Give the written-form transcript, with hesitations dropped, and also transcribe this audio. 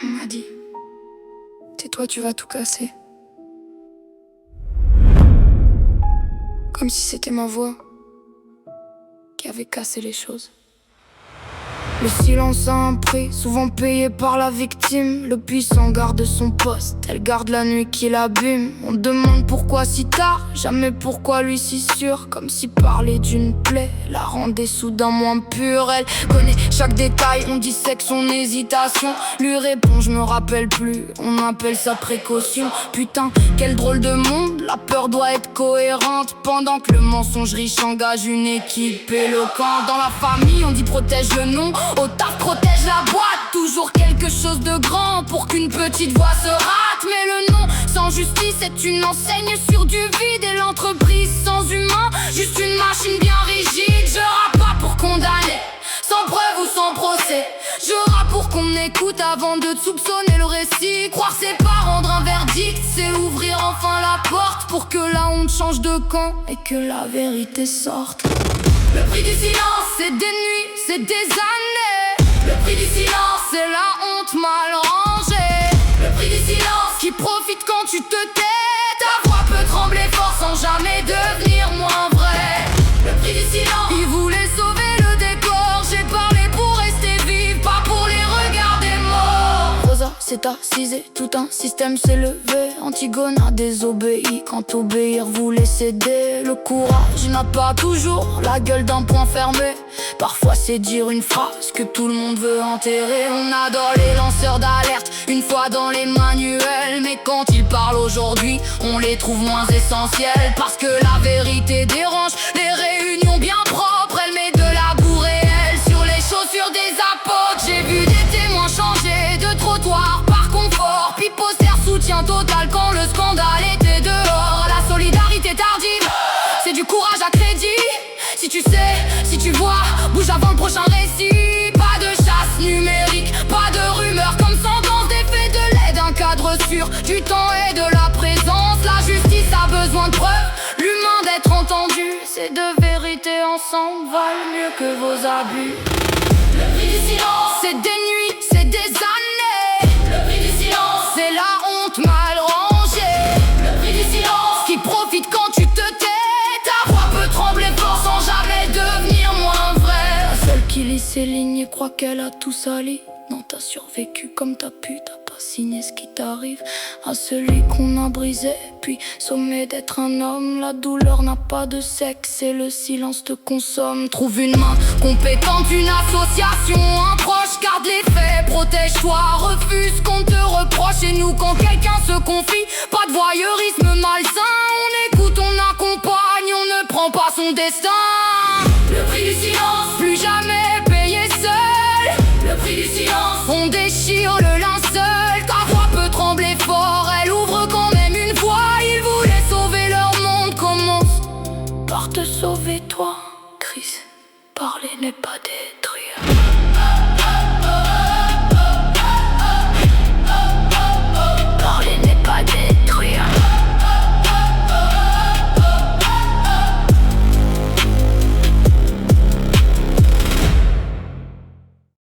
On m'a dit, tais-toi, tu vas tout casser. Comme si c'était ma voix qui avait cassé les choses. Le silence a un prix, souvent payé par la victime. Le puissant garde son poste, elle garde la nuit qui l'abîme. On demande pourquoi si tard, jamais pourquoi lui si sûr. Comme si parler d'une plaie la rendait soudain moins pure. Elle connaît chaque détail, on dissèque son hésitation. Lui répond, je me rappelle plus, on appelle ça précaution. Putain, quel drôle de monde, la peur doit être cohérente. Pendant que le mensonge riche engage une équipe éloquente. Dans la famille, on dit protège le nom, au taf protège la boîte. Toujours quelque chose de grand pour qu'une petite voix se rate. Mais le nom sans justice est une enseigne sur du vide. Et l'entreprise sans humain, juste une machine bien rigide. Je rappe pas pour condamner, sans preuve ou sans procès. Je rappe pour qu'on écoute avant de soupçonner le récit. Croire c'est pas rendre un verdict, c'est ouvrir enfin la porte pour que la honte change de camp et que la vérité sorte. Le prix du silence, c'est des nuits, c'est des années. Le prix du silence, c'est la honte mal rangée. Le prix du silence, qui profite quand tu te tais. Ta voix peut trembler fort sans jamais devenir moins vrai. Le prix du silence, il voulait sauver le décor. J'ai parlé pour rester vive, pas pour les regarder morts. Rosa s'est assise et tout un système s'est levé. Antigone a désobéi quand obéir voulait céder. Le courage n'a pas toujours la gueule d'un poing fermé. Parfois c'est dire une phrase que tout le monde veut enterrer. On adore les lanceurs d'alerte, une fois dans les manuels. Mais quand ils parlent aujourd'hui, on les trouve moins essentiels. Parce que la vérité dérange, les réunions bien propres. Elle met de la boue réelle sur les chaussures des apôtres. J'ai vu des témoins changer de trottoir par confort. Puis poster soutien total quand le scandale était dehors. La solidarité tardive, c'est du courage à crédit. Si tu sais, si tu vois, bouge avant le prochain récit. Pas de chasse numérique, pas de rumeurs comme sentence des faits de l'aide. Un cadre sûr, du temps et de la présence. La justice a besoin de preuves, l'humain d'être entendu. Ces deux vérités ensemble valent mieux que vos abus. Le prix du silence, c'est des nuits, c'est des années. Le prix du silence, c'est la honte mal rangée. Le prix du silence, qui profite quand tu te tais. Ta voix peut trembler fort sans jamais devenir moins vrai. La seule qui lit ses lignes et croit qu'elle a tout sali. Non, t'as survécu comme t'as pu, t'as pas signé ce qui t'arrive. À celui qu'on a brisé, puis sommé d'être un homme. La douleur n'a pas de sexe et le silence te consomme. Trouve une main compétente, une association, un proche, garde les faits, protège-toi. Refuse qu'on te reproche et nous quand quelqu'un se confie. Pas de voyeurisme malsain, on écoute, on accompagne, on ne prend pas son destin. Le prix du silence, plus jamais payé seul. Le prix du silence, on déchire le linceul. Ta voix peut trembler fort, elle ouvre quand même une fois. Ils voulaient sauver leur monde, commence par te sauver toi. Chris, parler n'est pas d'aide.